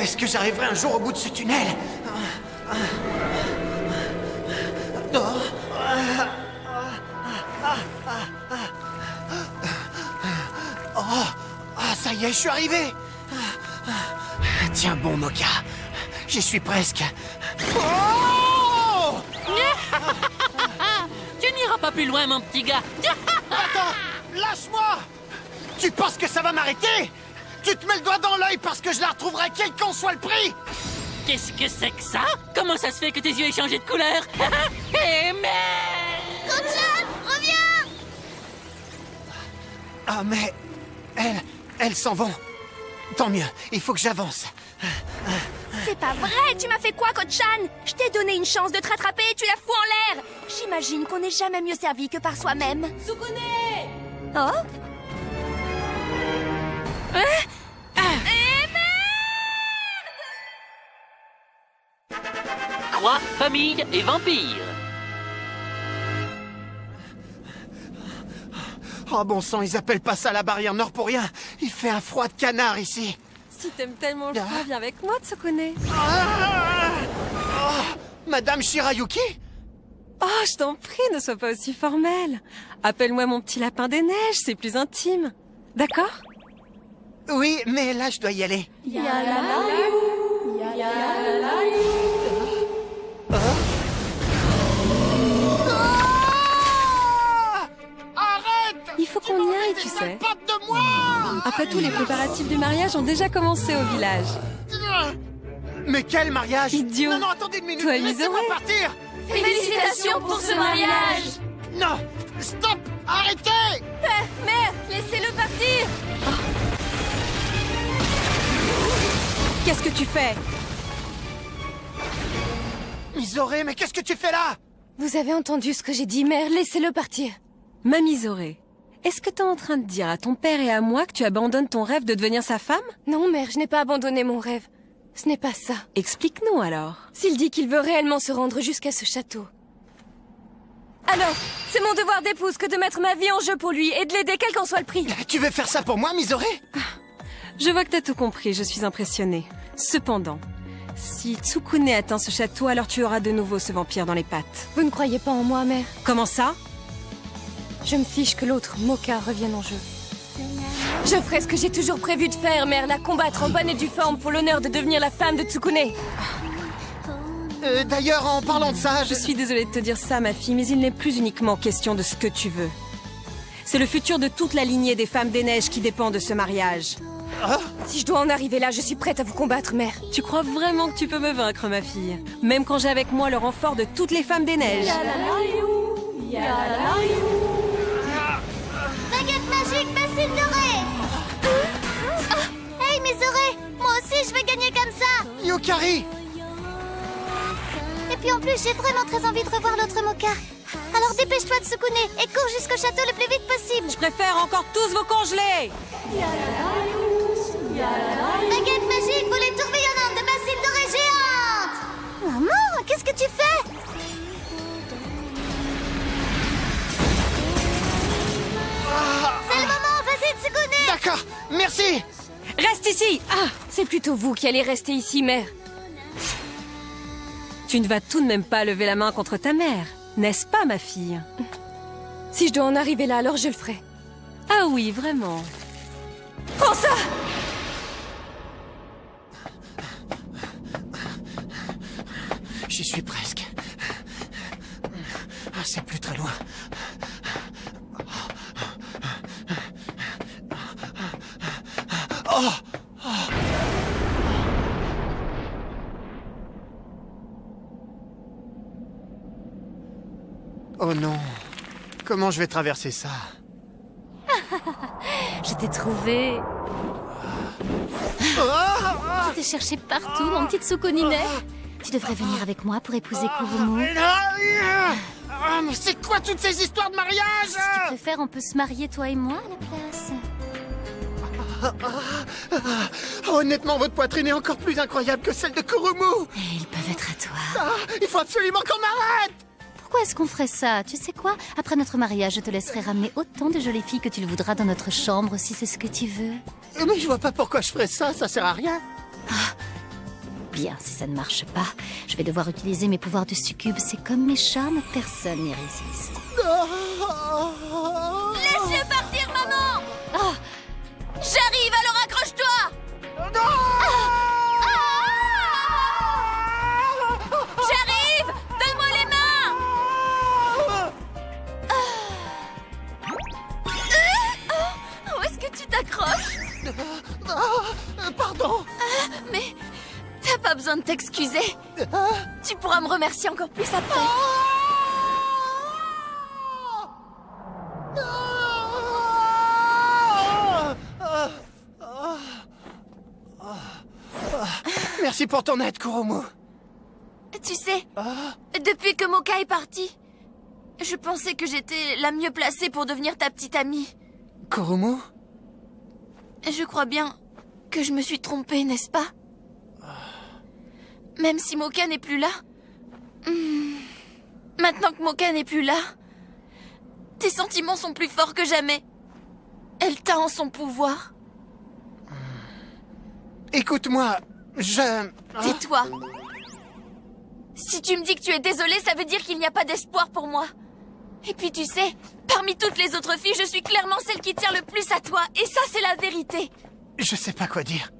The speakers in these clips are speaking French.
Est-ce que j'arriverai un jour au bout de ce tunnel? Ça y est, je suis arrivé. Tiens bon, Mocha. J'y suis presque. Oh! Tu n'iras pas plus loin, mon petit gars. Attends! Lâche-moi! Tu penses que ça va m'arrêter? Tu te mets le doigt dans l'œil parce que je la retrouverai quel qu'en soit le prix! Qu'est-ce que c'est que ça? Comment ça se fait que tes yeux aient changé de couleur? Eh merde! Koch-chan, reviens! Ah, mais... Elles s'en vont. Tant mieux, il faut que j'avance. C'est pas vrai, tu m'as fait quoi, Koch-chan? Je t'ai donné une chance de te rattraper et tu la fous en l'air. J'imagine qu'on n'est jamais mieux servi que par soi-même. Tsukune! Oh? Croix, famille et vampire. Oh bon sang, ils appellent pas ça la barrière nord pour rien. Il fait un froid de canard ici. Si t'aimes tellement le froid, viens avec moi, Tsukune. Madame Shirayuki? Oh, je t'en prie, ne sois pas aussi formelle. Appelle-moi mon petit lapin des neiges, c'est plus intime. D'accord? Oui, mais là je dois y aller. Arrête! Il faut qu'on y aille, tu sais. Pas de moi! Après tout, les préparatifs du mariage ont déjà commencé au village. Mais quel mariage? Idiot. Non, attendez une minute, Toi et laissez-moi Mizoé. partir! Félicitations pour ce mariage! Non! Stop! Arrêtez! Mère, laissez-le partir! Qu'est-ce que tu fais? Mizoé, mais qu'est-ce que tu fais là? Vous avez entendu ce que j'ai dit, mère, laissez-le partir. Mamie Zoré, est-ce que t'es en train de dire à ton père et à moi que tu abandonnes ton rêve de devenir sa femme? Non, mère, je n'ai pas abandonné mon rêve. Ce n'est pas ça. Explique-nous alors. S'il dit qu'il veut réellement se rendre jusqu'à ce château. Alors, c'est mon devoir d'épouse que de mettre ma vie en jeu pour lui et de l'aider quel qu'en soit le prix. Tu veux faire ça pour moi, Mizoé? Je vois que t'as tout compris, je suis impressionnée. Cependant, si Tsukune atteint ce château, alors tu auras de nouveau ce vampire dans les pattes. Vous ne croyez pas en moi, mère? Comment ça? Je me fiche que l'autre Mocha revienne en jeu. Je ferai ce que j'ai toujours prévu de faire, mère, la combattre en bonne et due forme pour l'honneur de devenir la femme de Tsukune. D'ailleurs, en parlant de ça, Je suis désolée de te dire ça, ma fille, mais il n'est plus uniquement question de ce que tu veux. C'est le futur de toute la lignée des femmes des neiges qui dépend de ce mariage. Si je dois en arriver là, je suis prête à vous combattre, mère. Tu crois vraiment que tu peux me vaincre, ma fille? Même quand j'ai avec moi le renfort de toutes les femmes des neiges. Baguette magique, bassine dorée. Hey, Mizoé, moi aussi je vais gagner comme ça. Yukari! Et puis en plus, j'ai vraiment très envie de revoir l'autre Mocha. Alors dépêche-toi, Tsukune, et cours jusqu'au château le plus vite possible. Je préfère encore tous vous congeler! Baguette magique pour les tourbillonnantes de bassine dorée géante. Maman, qu'est-ce que tu fais? C'est le moment, vas-y, Tsukune. D'accord, merci! Reste ici! Ah! C'est plutôt vous qui allez rester ici, mère. Tu ne vas tout de même pas lever la main contre ta mère, n'est-ce pas, ma fille? Si je dois en arriver là, alors je le ferai. Ah oui, vraiment. Prends ça! J'y suis presque. C'est plus très loin. Oh non. Comment je vais traverser ça? Je t'ai trouvé. Je t'ai cherché partout, mon petit Tsukune. Tu devrais venir avec moi pour épouser Kurumu. Mais c'est quoi toutes ces histoires de mariage? Si tu préfères, on peut se marier, toi et moi, à la place. Honnêtement, votre poitrine est encore plus incroyable que celle de Kurumu. Et ils peuvent être à toi. Il faut absolument qu'on arrête. Pourquoi est-ce qu'on ferait ça? Tu sais quoi? Après notre mariage, je te laisserai ramener autant de jolies filles que tu le voudras dans notre chambre, si c'est ce que tu veux. Mais je vois pas pourquoi je ferais ça, ça sert à rien. Bien, si ça ne marche pas, je vais devoir utiliser mes pouvoirs de succube. C'est comme mes charmes, personne n'y résiste. Laisse-le partir, maman. Oh, j'arrive, alors accroche-toi. J'arrive. Donne-moi les mains. Où est-ce que tu t'accroches? Pardon. Mais t'as pas besoin de t'excuser. Tu pourras me remercier encore plus après. Merci pour ton aide, Kurumu. Tu sais, depuis que Moka est partie, je pensais que j'étais la mieux placée pour devenir ta petite amie. Kurumu? Je crois bien que je me suis trompée, n'est-ce pas? Même si Moka n'est plus là. Maintenant que Moka n'est plus là, tes sentiments sont plus forts que jamais. Elle t'a en son pouvoir. Écoute-moi, Tais-toi. Si tu me dis que tu es désolée, ça veut dire qu'il n'y a pas d'espoir pour moi. Et puis tu sais, parmi toutes les autres filles, je suis clairement celle qui tient le plus à toi. Et ça, c'est la vérité. Je sais pas quoi dire.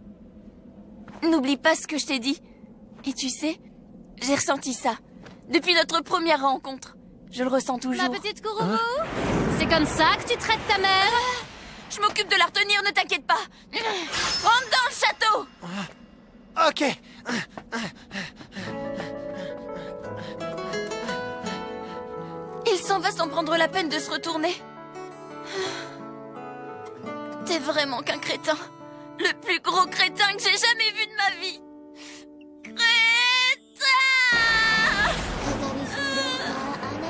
N'oublie pas ce que je t'ai dit. Et tu sais, j'ai ressenti ça. Depuis notre première rencontre. Je le ressens toujours. Ma petite Kurumu, c'est comme ça que tu traites ta mère? Je m'occupe de la retenir, ne t'inquiète pas. Rentre dans le château. Ok. Il s'en va sans prendre la peine de se retourner. T'es vraiment qu'un crétin. Le plus gros crétin que j'ai jamais vu de ma vie. Crétin!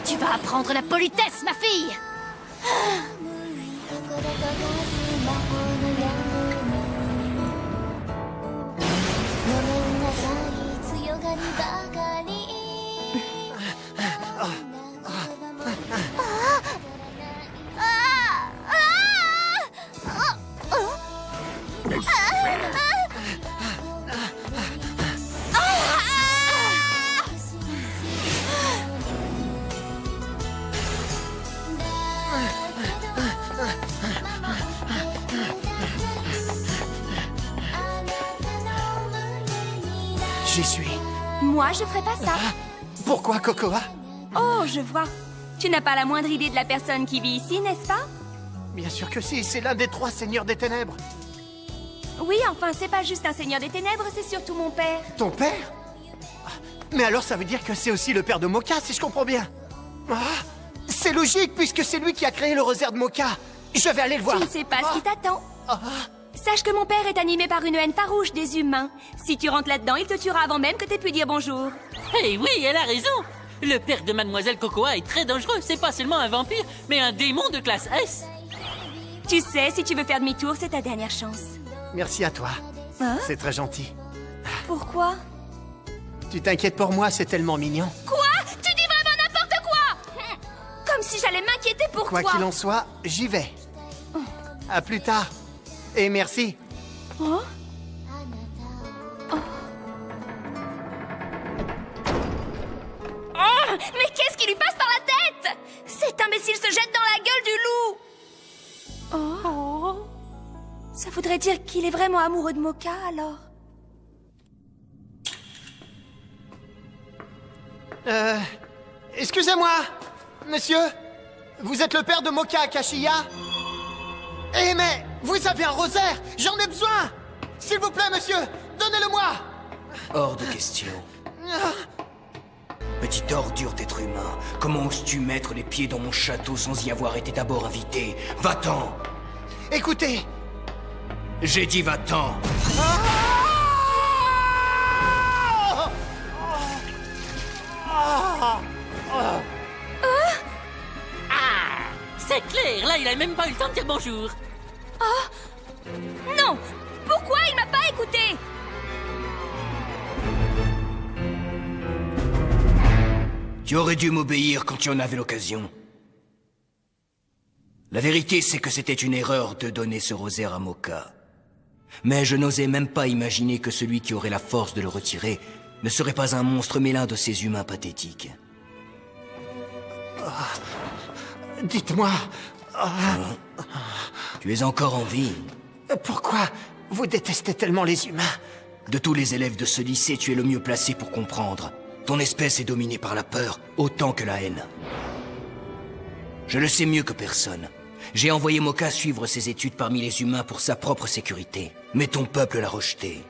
Tu vas apprendre la politesse, ma fille. J'y suis. Moi, je ferais pas ça. Pourquoi, Kokoa? Oh, je vois. Tu n'as pas la moindre idée de la personne qui vit ici, n'est-ce pas? Bien sûr que si, c'est l'un des 3 seigneurs des ténèbres. Oui, enfin, c'est pas juste un seigneur des ténèbres, c'est surtout mon père. Ton père? Mais alors ça veut dire que c'est aussi le père de Moka, si je comprends bien. C'est logique, puisque c'est lui qui a créé le rosaire de Moka. Je vais aller le voir. Tu ne sais pas ce qui t'attend. Sache que mon père est animé par une haine farouche des humains. Si tu rentres là-dedans, il te tuera avant même que t'aies pu dire bonjour. Eh oui, elle a raison. Le père de Mademoiselle Kokoa est très dangereux. C'est pas seulement un vampire, mais un démon de classe S. Tu sais, si tu veux faire demi-tour, c'est ta dernière chance. Merci à toi. Hein? C'est très gentil. Pourquoi? Tu t'inquiètes pour moi, c'est tellement mignon. Quoi? Tu dis vraiment n'importe quoi! Comme si j'allais m'inquiéter pour Quoi toi. qu'il en soit, j'y vais. À plus tard. Et merci. Oh? Oh, mais qu'est-ce qui lui passe par la tête? Cet imbécile se jette dans la gueule du loup. Oh. Ça voudrait dire qu'il est vraiment amoureux de Moka, alors? Excusez-moi, monsieur. Vous êtes le père de Moka Akashiya? Eh mais, vous avez un rosaire. J'en ai besoin. S'il vous plaît, monsieur, donnez-le-moi. Hors de question. Petite ordure d'être humain, comment oses-tu mettre les pieds dans mon château sans y avoir été d'abord invité? Va-t'en! Écoutez. J'ai dit va-t'en! C'est clair, là, il a même pas eu le temps de dire bonjour. Non! Pourquoi il m'a pas écouté? Tu aurais dû m'obéir quand tu en avais l'occasion. La vérité, c'est que c'était une erreur de donner ce rosaire à Moka. Mais je n'osais même pas imaginer que celui qui aurait la force de le retirer ne serait pas un monstre mais l'un de ces humains pathétiques. Dites-moi, Tu es encore en vie. pourquoi vous détestez tellement les humains? De tous les élèves de ce lycée, tu es le mieux placé pour comprendre. Ton espèce est dominée par la peur, autant que la haine. Je le sais mieux que personne. J'ai envoyé Moka suivre ses études parmi les humains pour sa propre sécurité. Mais ton peuple l'a rejeté.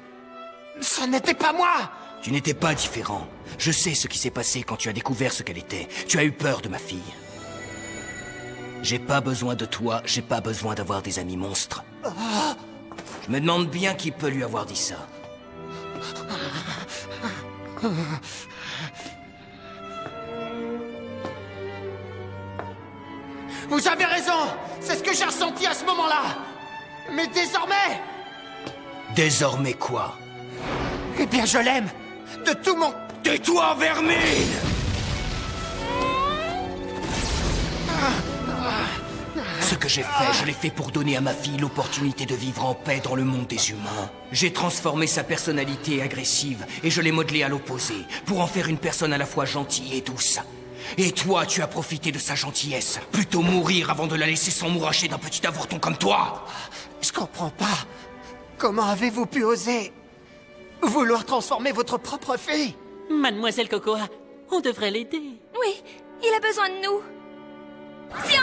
Ce n'était pas moi! Tu n'étais pas différent. Je sais ce qui s'est passé quand tu as découvert ce qu'elle était. Tu as eu peur de ma fille. J'ai pas besoin de toi, j'ai pas besoin d'avoir des amis monstres. Je me demande bien qui peut lui avoir dit ça. Vous avez raison! C'est ce que j'ai ressenti à ce moment-là! Mais désormais... Désormais quoi? Eh bien, je l'aime! De tout mon... Tais-toi, vermine! Ce que j'ai fait, je l'ai fait pour donner à ma fille l'opportunité de vivre en paix dans le monde des humains. J'ai transformé sa personnalité agressive et je l'ai modelée à l'opposé, pour en faire une personne à la fois gentille et douce. Et toi, tu as profité de sa gentillesse. Plutôt mourir avant de la laisser s'emmouracher d'un petit avorton comme toi. Je comprends pas. Comment avez-vous pu oser vouloir transformer votre propre fille? Mademoiselle Cocoa, on devrait l'aider. Oui, il a besoin de nous. Si